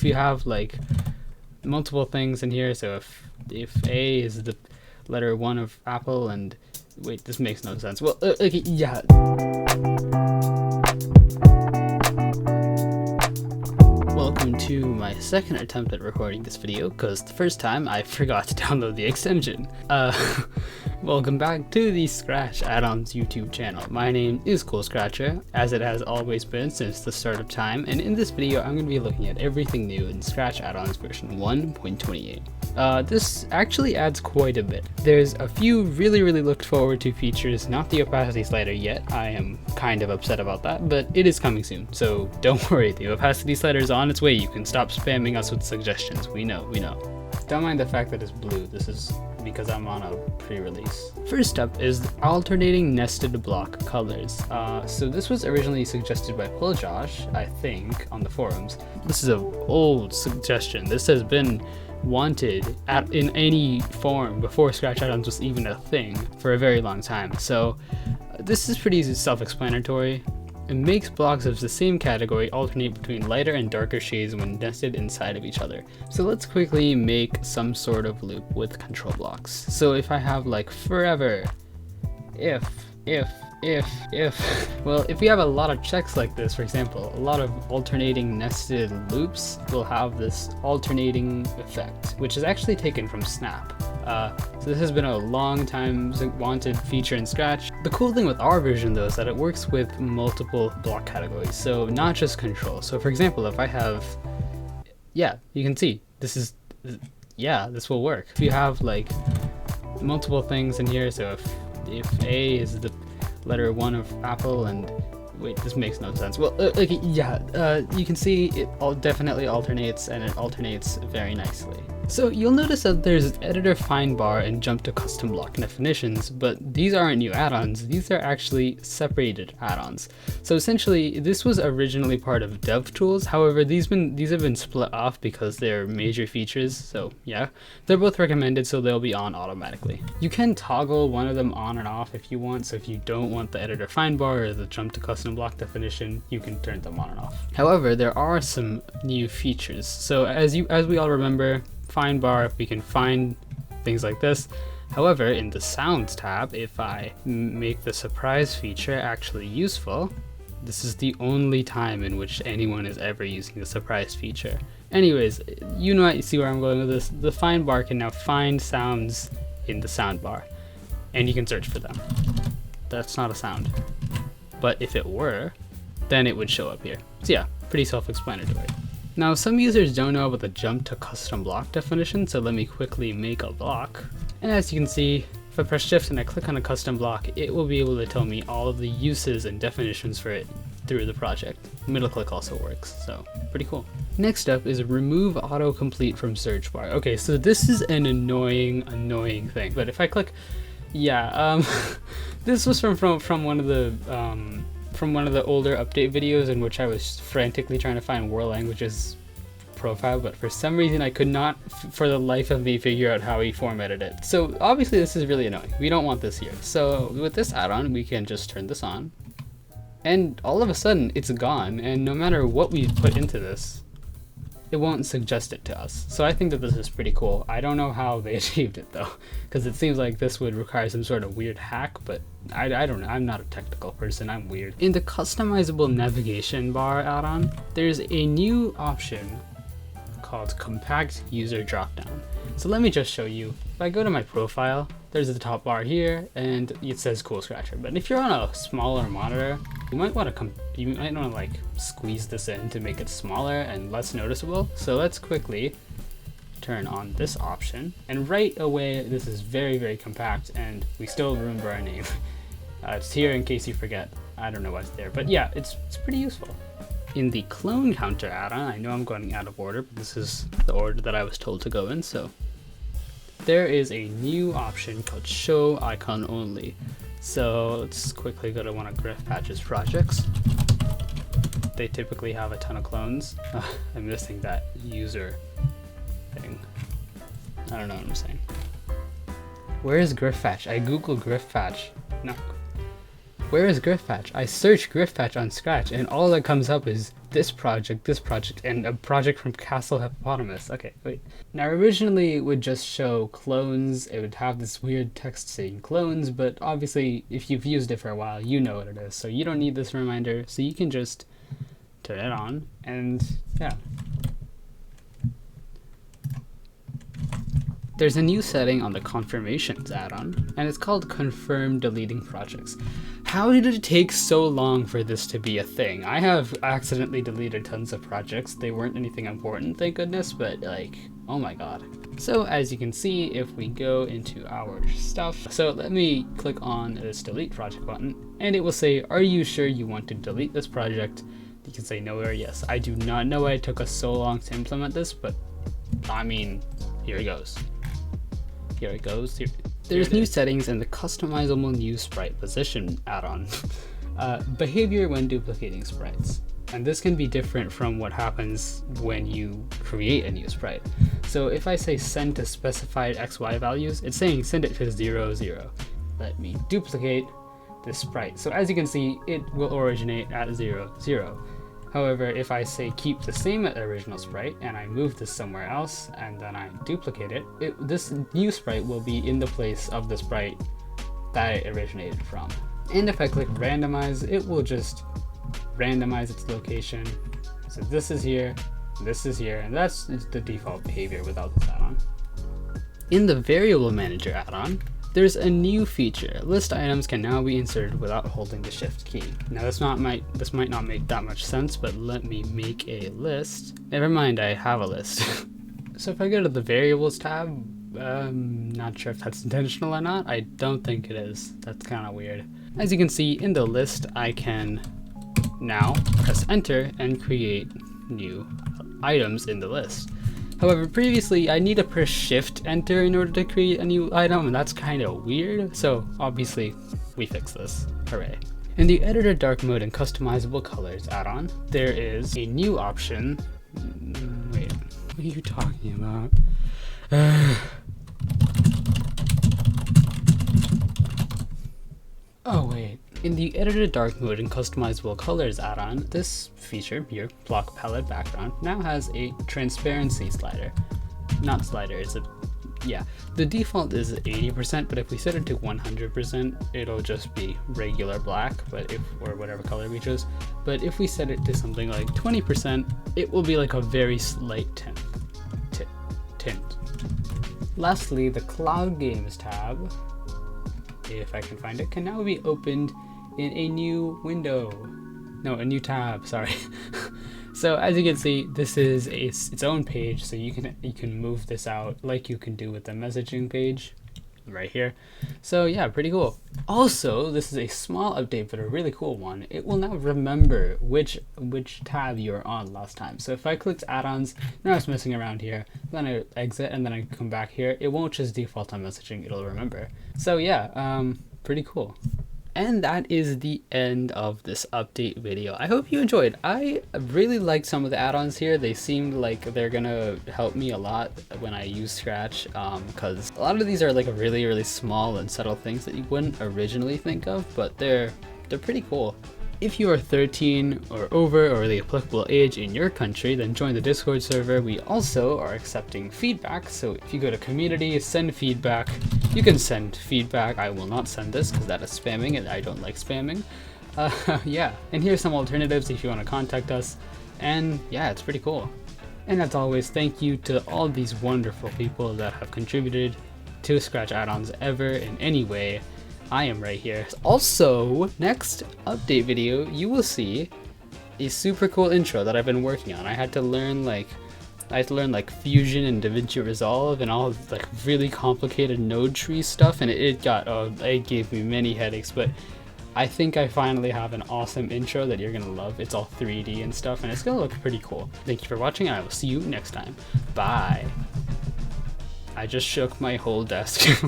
If you have like multiple things in here, so if A is the letter 1 of Apple and wait, this makes no sense. Well, okay, yeah. Welcome to my second attempt at recording this video, because the first time I forgot to download the extension. Welcome back to the Scratch Addons YouTube channel. My name is CoolScratcher, as it has always been since the start of time, and in this video I'm going to be looking at everything new in Scratch Addons version 1.28. This actually adds quite a bit. There's a few really looked forward to features, not the opacity slider yet. I am kind of upset about that, but it is coming soon, so don't worry, the opacity slider is on its way. You can stop spamming us with suggestions. We know. Don't mind the fact that it's blue. This is because I'm on a pre-release. First up is alternating nested block colors. So this was originally suggested by Josh, I think, on the forums. This is an old suggestion. This has been wanted in any form before Scratch Addons was even a thing for a very long time. So this is pretty self-explanatory. It makes blocks of the same category alternate between lighter and darker shades when nested inside of each other. So let's quickly make some sort of loop with control blocks. So if I have like forever, if, well, if we have a lot of checks like this, for example, a lot of alternating nested loops will have this alternating effect, which is actually taken from Snap. So this has been a long time wanted feature in Scratch. The cool thing with our version though is that it works with multiple block categories, so not just control. So for example, if I have, yeah, you can see, this will work. If you have like multiple things in here, so if A is the letter 1 of Apple and wait, this makes no sense. Well, okay, yeah, you can see it definitely alternates, and it alternates very nicely. So you'll notice that there's editor find bar and jump to custom block definitions, but these aren't new add-ons. These are actually separated add-ons. So essentially, this was originally part of DevTools. However, these have been split off because they're major features. So yeah, they're both recommended, so they'll be on automatically. You can toggle one of them on and off if you want. So if you don't want the editor find bar or the jump to custom block definition, you can turn them on and off. However, there are some new features. So as we all remember, find bar, we can find things like this. However, in the sounds tab, if I make the surprise feature actually useful, this is the only time in which anyone is ever using the surprise feature. Anyways, you might see where I'm going with this. The find bar can now find sounds in the sound bar, and you can search for them. That's not a sound, but if it were, then it would show up here. So yeah, pretty self-explanatory. Now, some users don't know about the jump to custom block definition, so let me quickly make a block. And as you can see, if I press shift and I click on a custom block, it will be able to tell me all of the uses and definitions for it through the project. Middle click also works, so pretty cool. Next up is remove autocomplete from search bar. Okay, so this is an annoying thing, but if I click, yeah, this was from one of the older update videos in which I was frantically trying to find world languages profile, but for some reason I could not for the life of me figure out how he formatted it. So obviously this is really annoying. We don't want this here. So with this add-on, we can just turn this on, and all of a sudden it's gone, and no matter what we put into this, it won't suggest it to us. So I think that this is pretty cool. I don't know how they achieved it though, because it seems like this would require some sort of weird hack, but I don't know. I'm not a technical person. I'm weird. In the customizable navigation bar add-on, there's a new option called compact user dropdown. So let me just show you. If I go to my profile, there's the top bar here, and it says CoolScratcher. But if you're on a smaller monitor, you might want to like squeeze this in to make it smaller and less noticeable. So let's quickly turn on this option, and right away this is very compact, and we still remember our name. It's here in case you forget. I don't know what's there, but yeah, it's pretty useful. In the clone counter add-on, I know I'm going out of order, but this is the order that I was told to go in. So there is a new option called show icon only. So let's quickly go to one of Griffpatch's projects. They typically have a ton of clones. I'm missing that user thing. I don't know what I'm saying. Where is Griffpatch? I Google Griffpatch. No. Where is Griffpatch? I search Griffpatch on Scratch, and all that comes up is this project, and a project from Castle Hippopotamus. Okay, wait. Now originally it would just show clones. It would have this weird text saying clones, but obviously if you've used it for a while, you know what it is. So you don't need this reminder. So you can just turn it on and yeah. There's a new setting on the confirmations add-on, and it's called confirm deleting projects. How did it take so long for this to be a thing? I have accidentally deleted tons of projects. They weren't anything important, thank goodness, but like, oh my god. So as you can see, if we go into our stuff, so let me click on this delete project button, and it will say, are you sure you want to delete this project? You can say no or yes. I do not know why it took us so long to implement this, but I mean, here it goes. Here it goes. There's new settings in the customizable new sprite position add-on. Behavior when duplicating sprites. And this can be different from what happens when you create a new sprite. So if I say send to specified XY values, it's saying send it to 0, 0. Let me duplicate this sprite. So as you can see, it will originate at 0, 0. However, if I say keep the same original sprite and I move this somewhere else and then I duplicate it, this new sprite will be in the place of the sprite that it originated from. And if I click randomize, it will just randomize its location. So this is here, and that's the default behavior without this add-on. In the variable manager add-on, there's a new feature. List items can now be inserted without holding the shift key. Now this might not make that much sense, but let me make a list. Never mind, I have a list. So if I go to the variables tab, not sure if that's intentional or not. I don't think it is. That's kind of weird. As you can see in the list, I can now press enter and create new items in the list. However, previously I need to press shift enter in order to create a new item, and that's kind of weird. So obviously we fix this. Hooray. In the editor dark mode and customizable colors add-on, there is a new option. Wait, what are you talking about? Oh wait. In the editor dark mode and customizable colors add-on, this feature, your block palette background, now has a transparency slider. Not slider, it's a, yeah. The default is 80%, but if we set it to 100%, it'll just be regular black, but or whatever color we choose. But if we set it to something like 20%, it will be like a very slight tint. Lastly, the Cloud Games tab, if I can find it, can now be opened in a new window. No, a new tab, sorry. So as you can see, this is its own page, so you can move this out like you can do with the messaging page right here. So yeah, pretty cool. Also, this is a small update, but a really cool one. It will now remember which tab you were on last time. So if I clicked add-ons, now I was messing around here, then I exit and then I come back here, it won't just default on messaging, it'll remember. So yeah, pretty cool. And that is the end of this update video. I hope you enjoyed. I really liked some of the add-ons here. They seemed like they're gonna help me a lot when I use Scratch, because a lot of these are like really, really small and subtle things that you wouldn't originally think of, but they're pretty cool. If you are 13 or over or the applicable age in your country, then join the Discord server. We also are accepting feedback, so if you go to community, send feedback. You can send feedback. I will not send this because that is spamming and I don't like spamming. Yeah, and here's some alternatives if you want to contact us. And yeah, it's pretty cool. And as always, thank you to all these wonderful people that have contributed to Scratch Addons ever in any way. I am right here. Also, next update video, you will see a super cool intro that I've been working on. I had to learn like Fusion and DaVinci Resolve and all like really complicated node tree stuff, and it gave me many headaches, but I think I finally have an awesome intro that you're gonna love. It's all 3D and stuff, and it's gonna look pretty cool. Thank you for watching, and I will see you next time. Bye. I just shook my whole desk.